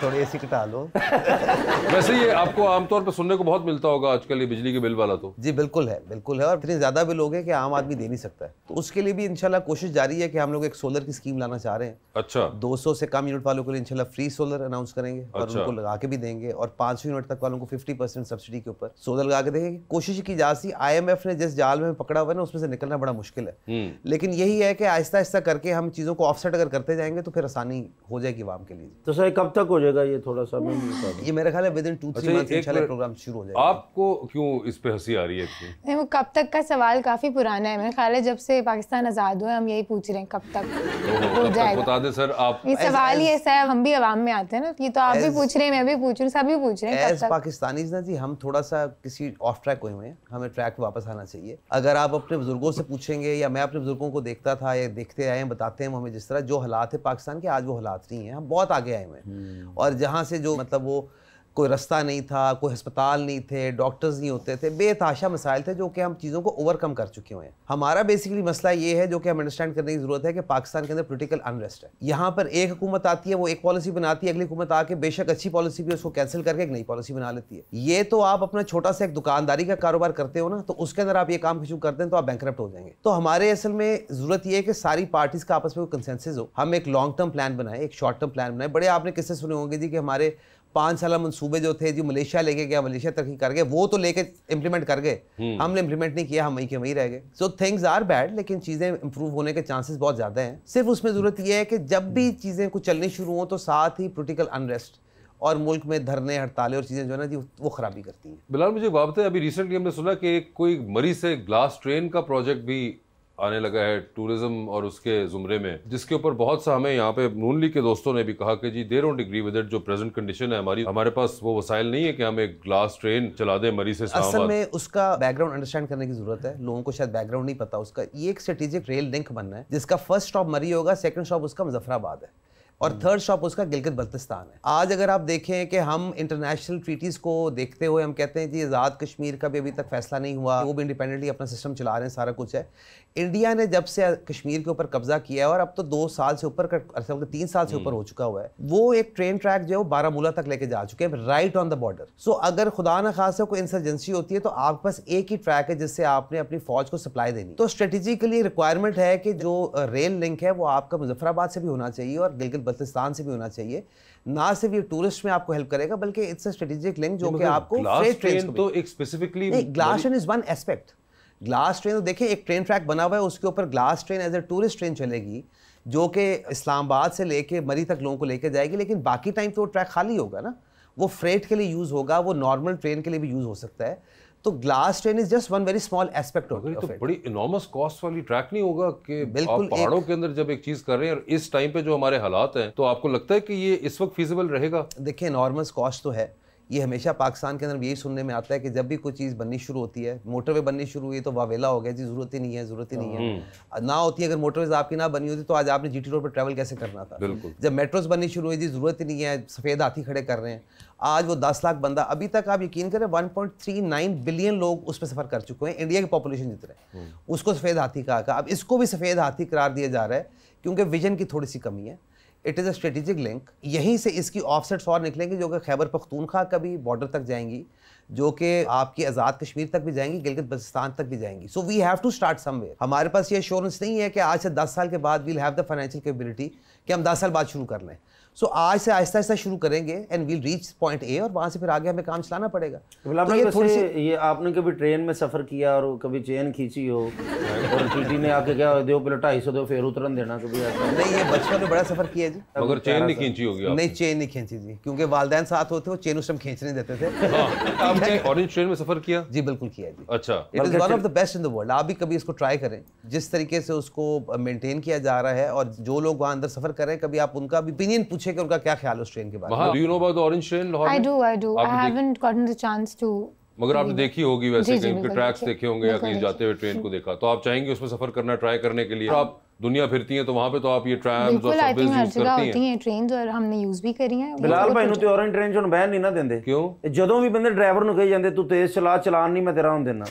थोड़ी एसी कटा लो। वैसे ये आपको आमतौर पर सुनने को बहुत मिलता होगा आजकल ये बिजली के बिल वाला तो। जी बिल्कुल है, बिल्कुल है, और इतने ज़्यादा बिल हो गए कि आम आदमी दे नहीं सकता है। तो उसके लिए भी इंशाल्लाह कोशिश जारी है कि हम लोग एक सोलर की स्कीम लाना चाह रहे हैं। अच्छा। 200 से कम यूनिट वालों के लिए इंशाल्लाह फ्री सोलर अनाउंस करेंगे और अच्छा। उनको लगा के भी देंगे, और 500 यूनिट तक वालों को 50% सब्सिडी के ऊपर सोलर लगा के देंगे। कोशिश की जा सी, IMF ने जिस जाल में पकड़ा हुआ है ना उसमें से निकलना बड़ा मुश्किल है, लेकिन यही है कि आहिस्ता आहिस्ता करके हम चीज़ों को ऑफसेट अगर करते जाएंगे तो फिर आसानी हो जाएगी आवाम के लिए। तो सर कब तक हो जाएगा ये, थोड़ा सा ये मेरा ख्याल है विद इन 2-3 मंथ्स इंशाल्लाह प्रोग्राम शुरू हो जाएगा। आपको क्यों इस पे हंसी आ रही है? नहीं, वो कब तक का सवाल काफी पुराना है। मेरा ख्याल है जब से पाकिस्तान आजाद हुआ है हम यही पूछ रहे हैं कब तक हो जाएगा। बता दें सर आप। ये सवाल ही ऐसा है, हम भी अवाम में आते हैं ना, ये तो आप भी पूछ रहे हैं, मैं भी पूछ रही हूँ, सभी पूछ रहे हैं। एज पाकिस्तानीज़ ना जी हम थोड़ा सा किसी ऑफ ट्रैक हुए हैं, हमें ट्रैक पे वापस आना चाहिए। अगर आप अपने बुजुर्गों से पूछेंगे या मैं अपने बुजुर्गों को देखता था या देखते आए हैं, बताते हैं हमें जिस तरह जो हालात है पाकिस्तान के, आज वो हालात नहीं है, हम बहुत आगे आए हुए हैं। और जहाँ से जो मतलब वो कोई रास्ता नहीं था, कोई अस्पताल नहीं थे, डॉक्टर्स नहीं होते थे, बेतहाशा मसाइल थे जो कि हम चीज़ों को ओवरकम कर चुके हुए हैं। हमारा बेसिकली मसला ये है जो कि हम अंडरस्टैंड करने की ज़रूरत है कि पाकिस्तान के अंदर पॉलिटिकल अनरेस्ट है। यहाँ पर एक हुकूमत आती है, वो एक पॉलिसी बनाती है, अगली हुकूमत आके बेशक अच्छी पॉलिसी भी उसको कैंसिल करके एक नई पॉलिसी बना लेती है। ये तो आप अपना छोटा सा एक दुकानदारी का कारोबार करते हो ना, तो उसके अंदर आप ये काम शुरू करते हैं तो आप बैंकरप्ट हो जाएंगे। तो हमारे असल में ज़रूरत ये है कि सारी पार्टीज़ का आपस में कोई कंसेंसस हो, हम एक लॉन्ग टर्म प्लान बनाए, एक शॉर्ट टर्म प्लान बनाए। बड़े आपने किस्से सुने होंगे जी कि हमारे 5 साल मंसूबे जो थे जी, मलेशिया लेके गया, मलेशिया तरक्की कर गए, वो तो लेके इम्प्लीमेंट कर गए, हमने इम्प्लीमेंट नहीं किया, हम वहीं के वहीं रह गए। सो थिंग्स आर बैड, लेकिन चीज़ें इंप्रूव होने के चांसेस बहुत ज़्यादा हैं। सिर्फ उसमें ज़रूरत यह है कि जब भी चीज़ें कुछ चलनी शुरू हों तो साथ ही पॉलिटिकल अनरेस्ट और मुल्क में धरने हड़तालें और चीज़ें जो है ना जी वो खराबी करती हैं। बिलाल मुझे बात है, अभी रिसेंटली हमने सुना कि कोई मरी से ग्लास ट्रेन का प्रोजेक्ट भी आने लगा है टूरिज्म और उसके जुमरे में, जिसके ऊपर बहुत सा हमें यहाँ पे नून लीग के दोस्तों ने भी कहा कि जी they don't agree with it, जो प्रेजेंट कंडीशन है हमारे पास वो वसाइल नहीं है कि हम एक ग्लास ट्रेन चला दें मरी से इस्लामाबाद। असल में उसका बैकग्राउंड अंडरस्टैंड करने की जरूरत है, लोगों को शायद बैकग्राउंड नहीं पता उसका। ये एक स्ट्रेटेजिक रेल लिंक बनना है जिसका फर्स्ट स्टॉप मरी होगा, सेकंड स्टॉप उसका मुजफ्फराबाद है और थर्ड स्टॉप उसका गिलगित बल्तिस्तान है। आज अगर आप देखें कि हम इंटरनेशनल ट्रीटीज को देखते हुए हम कहते हैं जी आज़ाद कश्मीर का भी अभी तक फैसला नहीं हुआ, वो भी इंडिपेंडेंटली अपना सिस्टम चला रहे हैं, सारा कुछ है। इंडिया ने जब से कश्मीर के ऊपर कब्जा किया है और अब तो 2 साल से ऊपर 3 साल से ऊपर हो चुका हुआ है, वो एक ट्रेन ट्रैक जो है वो बारामूला तक लेके जा चुके हैं, राइट ऑन द बॉर्डर। सो अगर खुदा न खासा कोई इंसर्जेंसी होती है तो आपके पास एक ही ट्रैक है जिससे आपने अपनी फौज को सप्लाई देनी। तो स्ट्रेटेजिकली रिक्वायरमेंट है कि जो रेल लिंक है वो आपका मुजफ्फराबाद से भी होना चाहिए और गिलगित बल्तिस्तान से भी होना चाहिए। ना सिर्फ ये टूरिस्ट में आपको हेल्प करेगा बल्कि इट्स अ स्ट्रेटेजिक लिंक जो कि आपको फ्रेट ट्रेन तो एक specifically glass train is one aspect. Glass train तो देखिए एक ट्रेन ट्रैक बना हुआ है, उसके ऊपर glass train as a tourist train चलेगी जो कि इस्लामाबाद से लेके मरी तक लोगों को लेके जाएगी, लेकिन बाकी टाइम तो वो ट्रैक खाली होगा ना, वो फ्रेट के लिए यूज होगा, वो नॉर्मल ट्रेन के लिए भी यूज हो सकता है। तो glass train is just one very small aspect of it. तो बड़ी इनॉर्मस कॉस्ट वाली ट्रैक नहीं होगा कि बिल्कुल आप पहाड़ों के अंदर जब एक चीज कर रहे हैं और इस टाइम पे जो हमारे हालात हैं, तो आपको लगता है कि ये इस वक्त फीजिबल रहेगा? देखिए इनॉर्मस कॉस्ट तो है, ये हमेशा पाकिस्तान के अंदर यही सुनने में आता है कि जब भी कोई चीज़ बननी शुरू होती है, मोटरवे बननी शुरू हुई तो वावेला हो गया जी, ज़रूरत ही नहीं है, ज़रूरत ही नहीं है ना होती है। अगर मोटरवेज आपकी ना बनी होती तो आज आपने जीटी रोड पर ट्रैवल कैसे करना था? जब मेट्रोज बननी शुरू हुई जी, ज़रूरत ही नहीं है, सफ़ेद हाथी खड़े कर रहे हैं। आज वो 10 लाख बंदा, अभी तक आप यकीन करें 1.39 बिलियन लोग उस पर सफ़र कर चुके हैं, इंडिया की पॉपुलेशन जितने, उसको सफ़ेद हाथी कहा। अब इसको भी सफ़ेद हाथी करार दिया जा रहा है क्योंकि विजन की थोड़ी सी कमी है। It is a strategic link, यहीं से इसकी ऑफसेट्स और निकलेंगी जो कि खैबर पख्तूनख्वा का भी बॉर्डर तक जाएंगी, जो कि आपकी आज़ाद कश्मीर तक भी जाएंगी, गिलगित बल्तिस्तान तक भी जाएंगी। So we have to start somewhere. हमारे पास ये एश्योरेंस नहीं है कि आज से 10 साल के बाद we'll have the financial capability कि हम 10 साल बाद शुरू कर लें। सो आज से आहिस्ता आहिस्ता शुरू करेंगे and we'll reach point A और वहाँ से फिर आगे हमें काम चलाना पड़ेगा। तो ये थोड़ी सी ये आपने कभी ट्रेन में सफ़र किया और कभी चेन खींची हो और टीटी ने आके क्या दो पहले 250 दो फिर उतरन देना, कभी ऐसा? नहीं, ये बचपन में बड़ा सफ़र किया जी, मगर चेन नहीं खींची होगी? नहीं, चेन नहीं खींची जी, क्योंकि वालिदैन साथ होते वो चेन उस टाइम खींच नहीं देते थे। आपने ऑरेंज ट्रेन में सफ़र किया? जी बिल्कुल किया जी। अच्छा, it is one of the best in the world. आप भी कभी इसको ट्राई करें, जिस तरीके से उसको मेंटेन किया जा रहा है और जो लोग वहाँ अंदर सफ़र कर रहे हैं, कभी आप उनका भी ओपिनियन पूछे कि उनका क्या ख्याल है उस ट्रेन के बारे में। Do you know about the orange train Lahore में? I do. I haven't gotten the chance to. मगर आपने देखी होगी वैसे, कहीं पे ट्रैक्स देखे होंगे या कहीं जाते हुए ट्रेन को देखा, तो आप चाहेंगे उसमें सफर करना, ट्राई करने के लिए? आप दुनिया फिरती हैं तो वहाँ पे तो आप ये ट्रैम्स और सबवेज यूज करती हैं? ट्रेन्स और हमने यूज भी करी हैं। बिलाल भाई ਨੂੰ ਤੇ orange train ਚੋਂ ਬਹਿਣ ਨਹੀਂ ਨਾ ਦਿੰਦੇ। क्यों? ਜਦੋਂ ਵੀ ਬੰਦੇ ਡਰਾਈਵਰ ਨੂੰ ਕਹੀ ਜਾਂਦੇ ਤੂੰ ਤੇਜ਼ ਚਲਾ, ਚਲਾਨ ਨਹੀਂ ਮੈਂ ਤੇਰਾ ਹੁਣ ਦੇਣਾ।